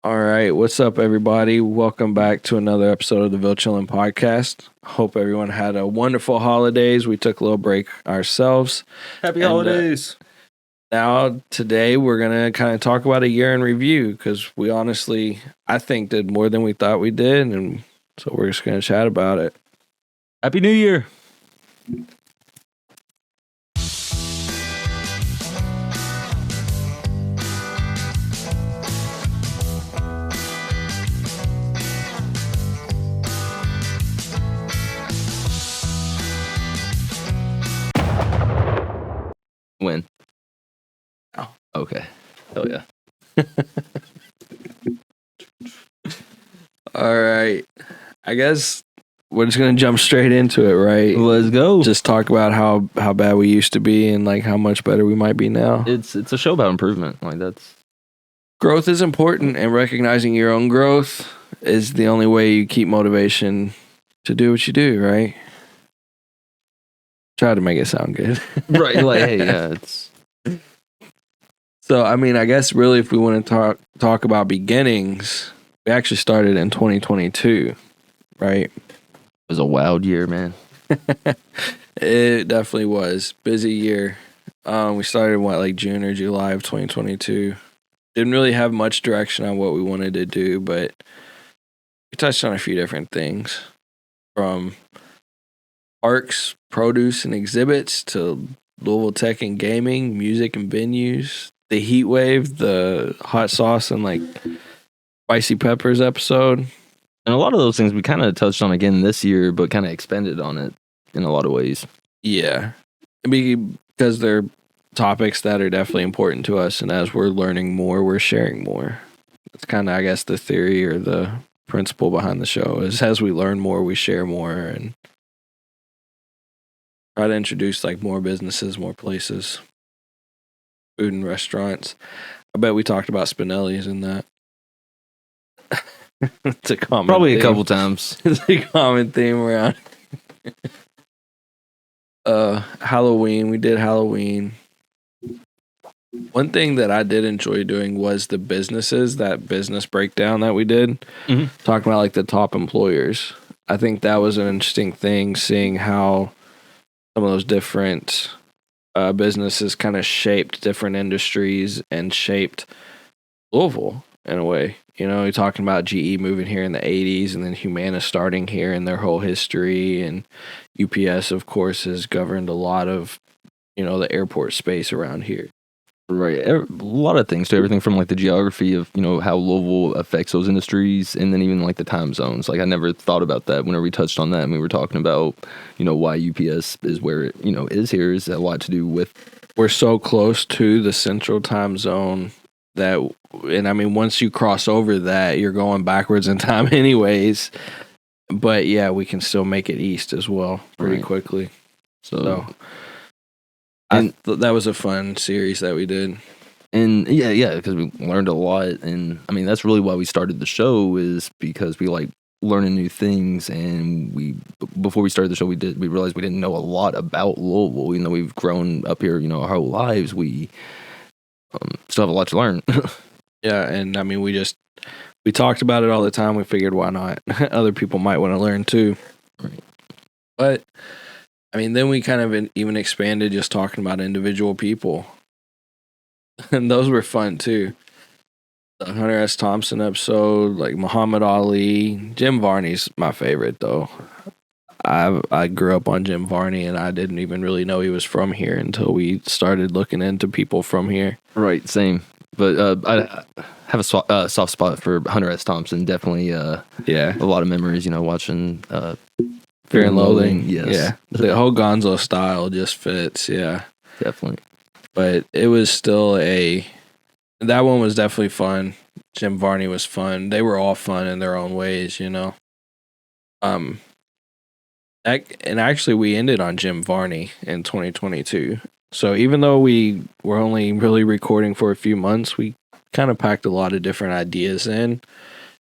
All right, what's up, everybody? Welcome back to another episode of the Ville Chillin' Podcast. Hope everyone had a wonderful holidays. We took a little break ourselves. Happy holidays. Now, today, we're going to kind of talk about a year in review because we honestly, I think, did more than we thought we did. And so we're just going to chat about it. Happy New Year. When? Oh. Okay. Hell yeah. All right. I guess we're just going to jump straight into it, right? Let's go. Just talk about how bad we used to be and like how much better we might be now. It's a show about improvement. Like that's Growth is important, and recognizing your own growth is the only way you keep motivation to do what you do, right? Try to make it sound good. right. Like, hey, yeah, it's So, I mean, I guess really if we want to talk about beginnings, we actually started in 2022, right? it was a wild year, man. It definitely was. Busy year. We started like June or July of 2022. Didn't really have much direction on what we wanted to do, but we touched on a few different things. From parks, produce, and exhibits to Louisville Tech and gaming, music and venues, the heat wave, the hot sauce and like spicy peppers episode. And a lot of those things we kind of touched on again this year, but kind of expanded on it in a lot of ways. Yeah. Because they're topics that are definitely important to us, and as we're learning more, we're sharing more. That's kind of, I guess, the theory or the principle behind the show is as we learn more, we share more and try to introduce like more businesses, more places, food and restaurants. I bet we talked about Spinelli's in that. It's a common Probably theme. a couple times. It's a common theme around. Halloween. We did Halloween. One thing that I did enjoy doing was the businesses, that business breakdown that we did. Mhm. Talking about like the top employers. I think that was an interesting thing, seeing how some of those different businesses kind of shaped different industries and shaped Louisville in a way. You know, you're talking about GE moving here in the 80s and then Humana starting here in their whole history. And UPS, of course, has governed a lot of, you know, the airport space around here. Right. A lot of things to everything from like the geography of, how Louisville affects those industries and then even like the time zones. Like I never thought about that whenever we touched on that and we were talking about, why UPS is where it, is here is a lot to do with. We're so close to the central time zone that, and I mean, once you cross over that, you're going backwards in time anyways. But yeah, we can still make it east as well pretty Right. quickly. So That was a fun series that we did. And yeah, because we learned a lot. And I mean, that's really why we started the show is because we like learning new things. And before we started the show, we realized we didn't know a lot about Louisville. Even though we've grown up here, our whole lives, we still have a lot to learn. Yeah, and I mean, we talked about it all the time. We figured, why not? Other people might want to learn too. Right. But I mean, then we kind of even expanded just talking about individual people. And those were fun too. The Hunter S. Thompson episode, like Muhammad Ali. Jim Varney's my favorite though. I grew up on Jim Varney and I didn't even really know he was from here until we started looking into people from here. Right, same. But I have a soft spot for Hunter S. Thompson. Definitely Yeah. a lot of memories, watching Fear and Loathing. Yes. Yeah. The whole Gonzo style just fits. Yeah. Definitely. But it was still that one was definitely fun. Jim Varney was fun. They were all fun in their own ways, And actually we ended on Jim Varney in 2022. So even though we were only really recording for a few months, we kind of packed a lot of different ideas in.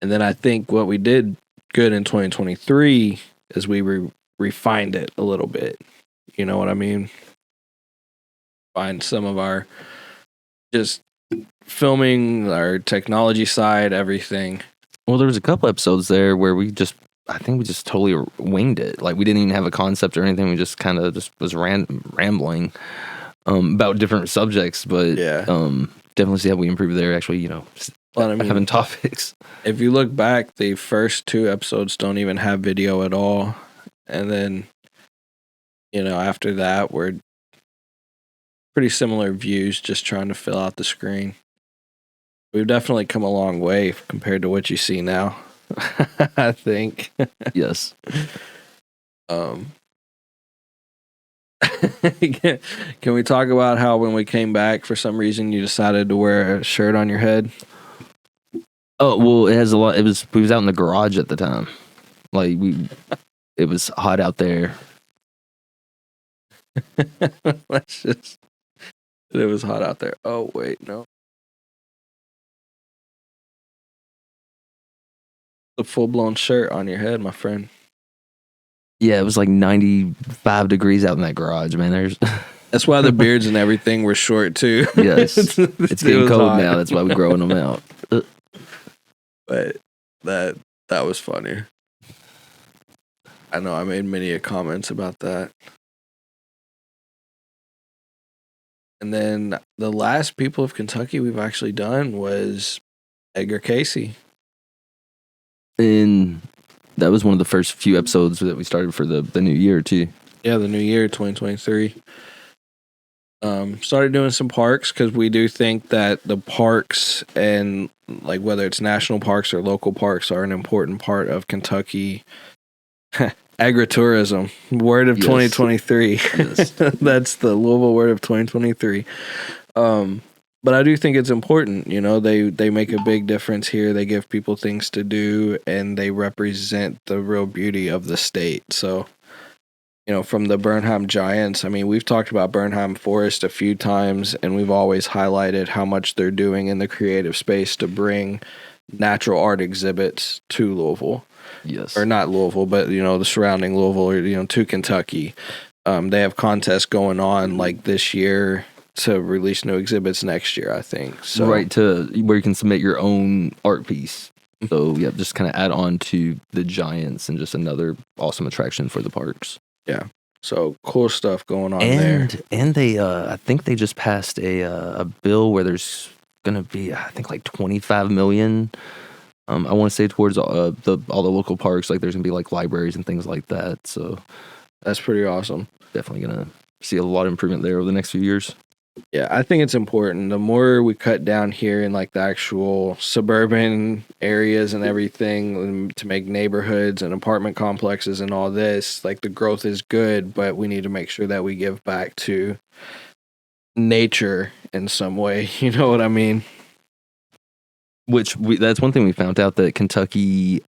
And then I think what we did good in 2023 is we refined it a little bit. You know what I mean? Find some of our just filming, our technology side, everything. Well, there was a couple episodes there where I think we just totally winged it. Like we didn't even have a concept or anything. We just kind of just was rambling about different subjects. But definitely see how we improved there. Actually, having topics. If you look back, the first 2 episodes don't even have video at all, and then after that, we're pretty similar views, just trying to fill out the screen. We've definitely come a long way compared to what you see now. I think. Yes. Can we talk about how when we came back, for some reason you decided to wear a shirt on your head? Oh, well, it has a lot. We was out in the garage at the time. Like it was hot out there. It was hot out there. Oh, wait, no. A full-blown shirt on your head, my friend. Yeah, it was like 95 degrees out in that garage, man. That's why the beards and everything were short, too. Yes. It's getting cold hot now. That's why we're growing them out. But that was funny. I know I made many comments about that. And then the last People of Kentucky we've actually done was Edgar Casey. And that was one of the first few episodes that we started for the new year, too. Yeah, the new year, 2023. Started doing some parks because we do think that the parks and like whether it's national parks or local parks are an important part of Kentucky. Agritourism, word of 2023. Yes. That's the Louisville word of 2023. But I do think it's important. They make a big difference here. They give people things to do, and they represent the real beauty of the state. So, from the Bernheim Giants, I mean, we've talked about Bernheim Forest a few times, and we've always highlighted how much they're doing in the creative space to bring natural art exhibits to Louisville. Yes. Or not Louisville, but, the surrounding Louisville or, to Kentucky. They have contests going on like this year to release new exhibits next year, I think. So, right, to where you can submit your own art piece. So, yeah, just kind of add on to the Giants and just another awesome attraction for the parks. Yeah. So, cool stuff going on there. And they, I think they just passed a bill where there's going to be, I think, like $25 million. I want to say towards all the local parks, like there's going to be like libraries and things like that. So, that's pretty awesome. Definitely going to see a lot of improvement there over the next few years. Yeah, I think it's important. The more we cut down here in like the actual suburban areas and everything to make neighborhoods and apartment complexes and all this, like the growth is good, but we need to make sure that we give back to nature in some way. You know what I mean? That's one thing we found out, that Louisville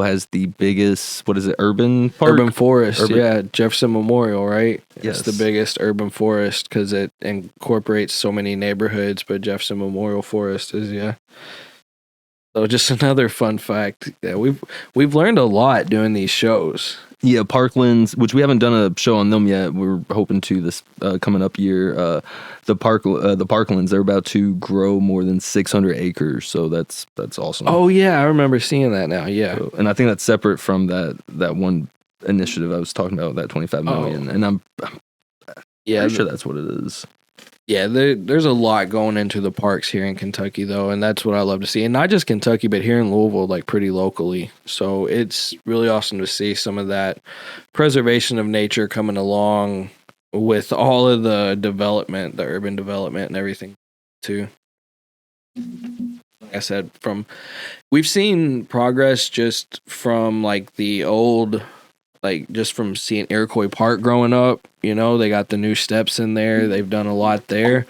has the biggest, urban park? Urban forest, yeah, Jefferson Memorial, right? Yes. It's the biggest urban forest because it incorporates so many neighborhoods, but Jefferson Memorial Forest is, yeah. So just another fun fact. Yeah, we've learned a lot doing these shows. Yeah, Parklands, which we haven't done a show on them yet. We're hoping to this coming up year. The Parklands, they're about to grow more than 600 acres, so that's awesome. Oh yeah, I remember seeing that now. Yeah, and I think that's separate from that one initiative I was talking about, that 25 million. And I'm pretty sure that's what it is. Yeah, there's a lot going into the parks here in Kentucky, though, and that's what I love to see. And not just Kentucky, but here in Louisville, like pretty locally. So it's really awesome to see some of that preservation of nature coming along with all of the development, the urban development and everything, too. Like I said, we've seen progress just from like the old, like just from seeing Iroquois Park growing up. They got the new steps in there. They've done a lot there.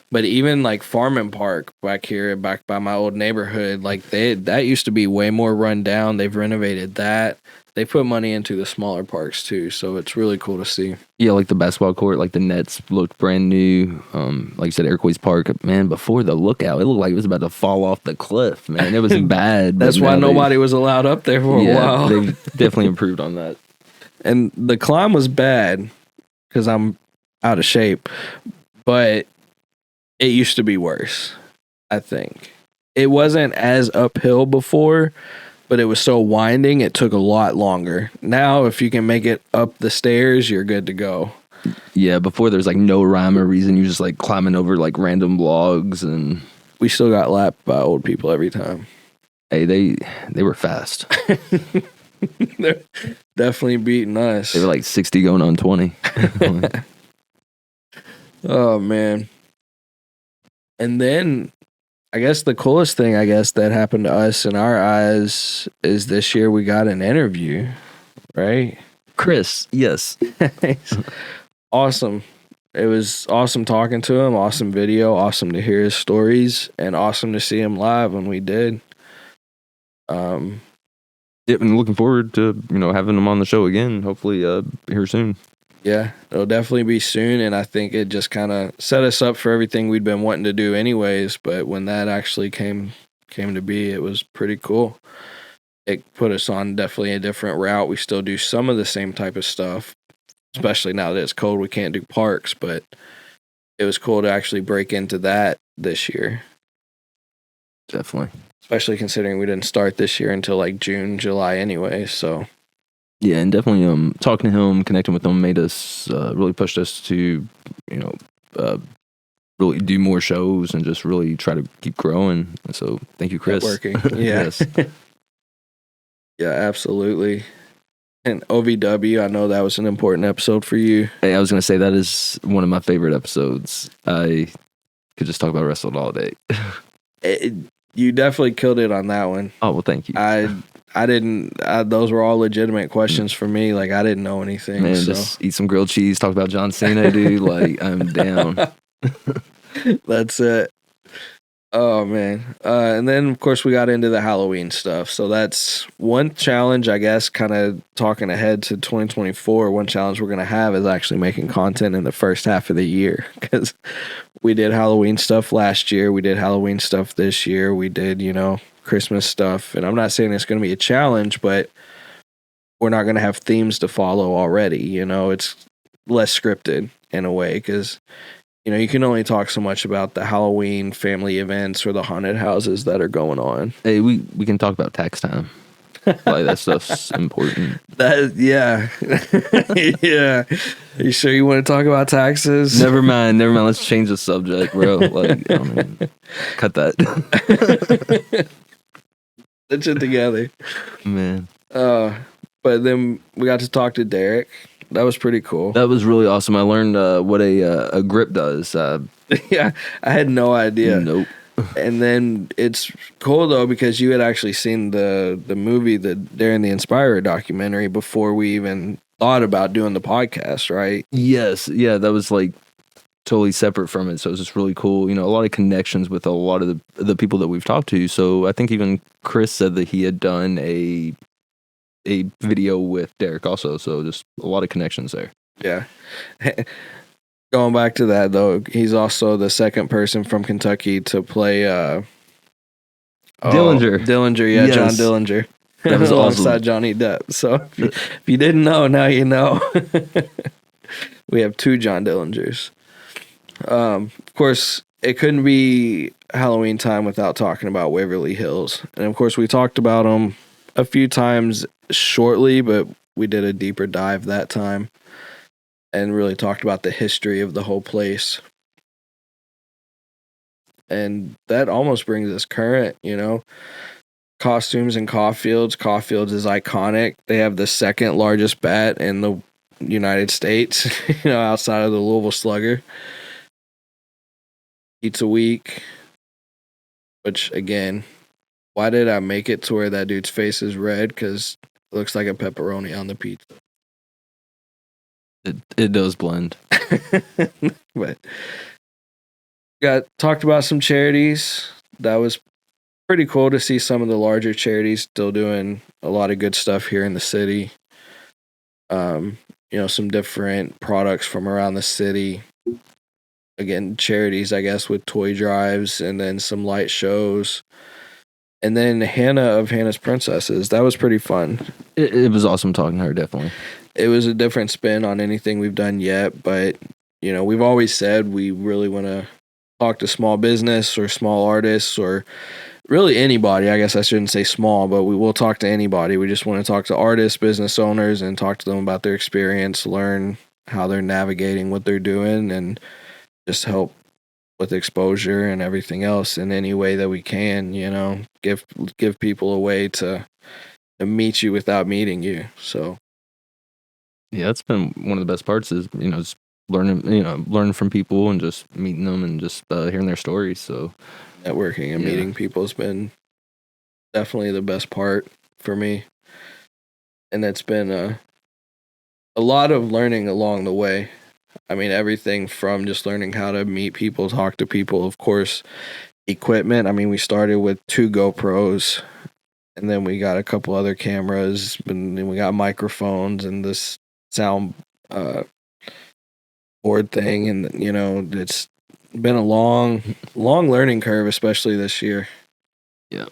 But even like Farming Park back by my old neighborhood, like that used to be way more run down. They've renovated that. They put money into the smaller parks too, so it's really cool to see. Yeah, like the basketball court, like the nets looked brand new. Like you said, Iroquois Park, man, before the lookout, it looked like it was about to fall off the cliff, man. It was bad. That's why nobody was allowed up there for a while. They've definitely improved on that. And the climb was bad because I'm out of shape, but It used to be worse, I think. It wasn't as uphill before, but it was so winding, it took a lot longer. Now, if you can make it up the stairs, you're good to go. Yeah, before there's like no rhyme or reason. You're just like climbing over like random logs, and We still got lapped by old people every time. hey, they were fast. They're definitely beating us. They were like 60 going on 20. Oh, man. And then I guess the coolest thing, that happened to us in our eyes is this year we got an interview, right? Chris, yes. Awesome. It was awesome talking to him, awesome video, awesome to hear his stories, and awesome to see him live when we did. Yep, and looking forward to, having him on the show again, hopefully here soon. Yeah, it'll definitely be soon, and I think it just kind of set us up for everything we'd been wanting to do anyways, but when that actually came to be, it was pretty cool. It put us on definitely a different route. We still do some of the same type of stuff, especially now that it's cold, we can't do parks, but it was cool to actually break into that this year. Definitely. Especially considering we didn't start this year until like June, July anyway, so. Yeah, and definitely talking to him, connecting with him made us, really pushed us to, really do more shows and just really try to keep growing. So thank you, Chris. Working, yeah. Yes. Yeah, absolutely. And OVW, I know that was an important episode for you. Hey, I was going to say that is one of my favorite episodes. I could just talk about wrestling all day. You definitely killed it on that one. Oh, well, thank you. I didn't, those were all legitimate questions for me. Like, I didn't know anything. Man, so. Just eat some grilled cheese, talk about John Cena, dude. Like, I'm down. That's it. Oh, man. And then, of course, we got into the Halloween stuff. So that's one challenge, I guess, kind of talking ahead to 2024. One challenge we're going to have is actually making content in the first half of the year. Because we did Halloween stuff last year. We did Halloween stuff this year. We did, Christmas stuff. And I'm not saying it's going to be a challenge, but we're not going to have themes to follow already. It's less scripted in a way because, you can only talk so much about the Halloween family events or the haunted houses that are going on. Hey, we can talk about tax time. Like, that stuff's important. Yeah. Yeah. Are you sure you want to talk about taxes? Never mind. Let's change the subject, bro. Like, cut that. Stitch it together. Man. But then we got to talk to Derek. That was pretty cool. That was really awesome. I learned what a grip does. Yeah, I had no idea. Nope. And then it's cool though because you had actually seen the movie, the Darren the Inspirer documentary before we even thought about doing the podcast, right? Yes, yeah, that was like totally separate from it. So it was just really cool. A lot of connections with a lot of the people that we've talked to. So I think even Chris said that he had done a video with Derek also. So just a lot of connections there. Yeah. Going back to that though, he's also the second person from Kentucky to play Dillinger, yeah, yes. John Dillinger. That was alongside awesome. Johnny Depp. So if you didn't know, now you know. We have two John Dillingers. Of course, it couldn't be Halloween time without talking about Waverly Hills. And of course, we talked about them a few times shortly, but we did a deeper dive that time and really talked about the history of the whole place. And that almost brings us current, costumes in Caulfield's. Caulfield's is iconic. They have the second largest bat in the United States, outside of the Louisville Slugger. Pizza Week, which again, why did I make it to where that dude's face is red? Because it looks like a pepperoni on the pizza. It does blend. But talked about some charities. That was pretty cool to see some of the larger charities still doing a lot of good stuff here in the city. Some different products from around the city. Again, charities, I guess, with toy drives and then some light shows. And then Hannah of Hannah's Princesses. That was pretty fun. It was awesome talking to her, definitely. It was a different spin on anything we've done yet, but, we've always said we really want to talk to small business or small artists or really anybody. I guess I shouldn't say small, but we will talk to anybody. We just want to talk to artists, business owners, and talk to them about their experience, learn how they're navigating what they're doing, and just help with exposure and everything else in any way that we can, give people a way to meet you without meeting you. So Yeah, that's been one of the best parts is, just learning from people and just meeting them and just hearing their stories. So networking and meeting people has been definitely the best part for me. And it's been a lot of learning along the way. I mean, everything from just learning how to meet people, talk to people, of course, equipment. I mean, we started with 2 GoPros, and then we got a couple other cameras, and then we got microphones and this sound board thing. And, it's been a long learning curve, especially this year. Yeah.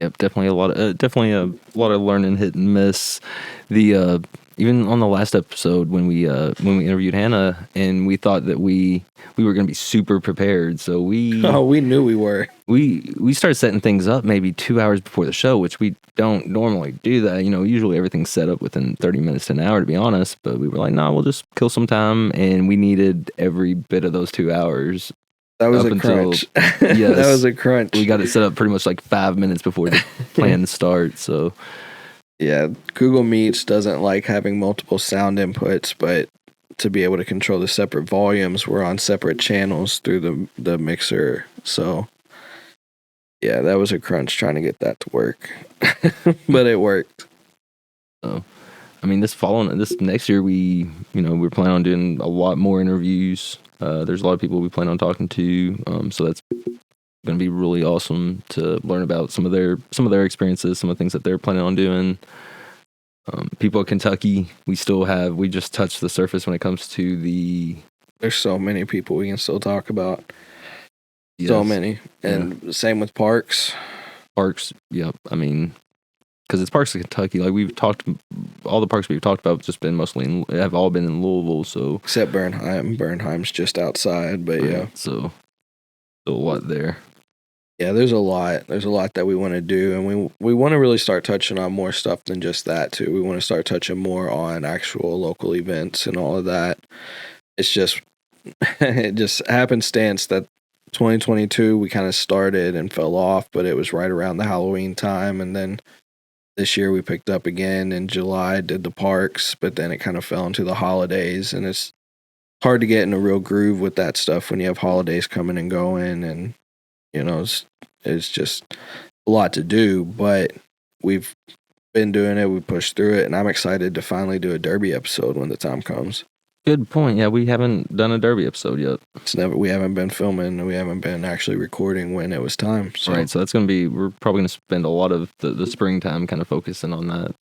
Yep, definitely a lot of learning, hit and miss. The even on the last episode when we interviewed Hannah, and we thought that we were going to be super prepared, so we knew we were. We started setting things up maybe 2 hours before the show, which we don't normally do that. Usually everything's set up within 30 minutes to an hour, to be honest. But we were like, nah, we'll just kill some time, and we needed every bit of those 2 hours. That was a crunch. Yes, that was a crunch. We got it set up pretty much like 5 minutes before the plan starts. So, yeah, Google Meets doesn't like having multiple sound inputs, but to be able to control the separate volumes, we're on separate channels through the mixer. So, yeah, that was a crunch trying to get that to work, but it worked. So, I mean, this next year, we're planning on doing a lot more interviews. There's a lot of people we plan on talking to, so that's going to be really awesome to learn about some of their experiences, some of the things that they're planning on doing. People at Kentucky, we just touched the surface when it comes to There's so many people we can still talk about. Yes. So many, and same with Parks. Yep. I mean, because it's Parks of Kentucky. Like all the parks we've talked about have just been have all been in Louisville. So except Bernheim. Bernheim's just outside, but yeah. So a lot there. Yeah, there's a lot. There's a lot that we want to do, and we want to really start touching on more stuff than just that too. We want to start touching more on actual local events and all of that. It's just it just happenstance that 2022 we kind of started and fell off, but it was right around the Halloween time, and then this year we picked up again in July, did the parks, but then it kind of fell into the holidays, and it's hard to get in a real groove with that stuff when you have holidays coming and going, and it's just a lot to do, but we've been doing it, we pushed through it, and I'm excited to finally do a Derby episode when the time comes. Good point. Yeah, we haven't done a Derby episode yet. We haven't been filming, and we haven't been actually recording when it was time. So. Right, so that's going to be, we're probably going to spend a lot of the springtime kind of focusing on that.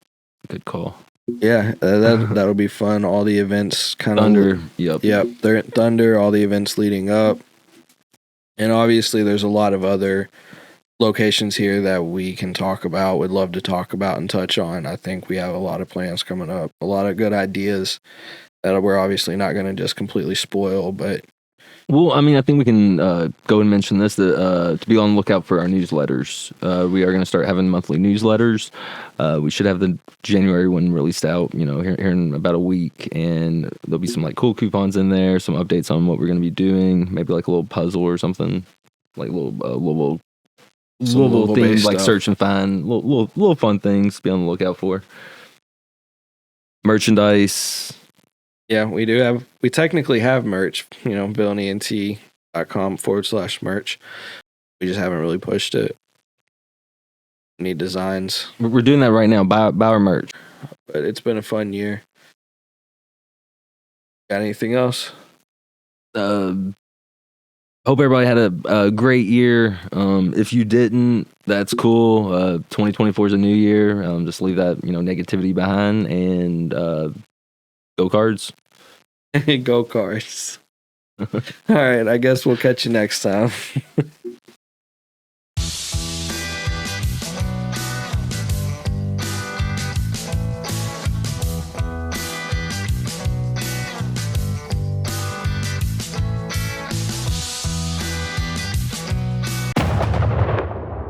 Good call. Yeah, that'll be fun. All the events kind of... Thunder, yep. Yep, they're at Thunder, all the events leading up. And obviously there's a lot of other locations here that we can talk about, would love to talk about and touch on. I think we have a lot of plans coming up, a lot of good ideas that we're obviously not going to just completely spoil, but... Well, I mean, I think we can go and mention this, that to be on the lookout for our newsletters. We are going to start having monthly newsletters. We should have the January one released out, here in about a week, and there'll be some like cool coupons in there, some updates on what we're going to be doing, maybe like a little puzzle or something, like little things like search and find, little fun things to be on the lookout for. Merchandise. Yeah, we technically have merch, BillNENT.com/merch. We just haven't really pushed it. Need designs. We're doing that right now. Buy our merch. But it's been a fun year. Got anything else? Hope everybody had a great year. If you didn't, that's cool. 2024 is a new year. Just leave that, negativity behind and go Cards. Go Cards. All right, I guess we'll catch you next time.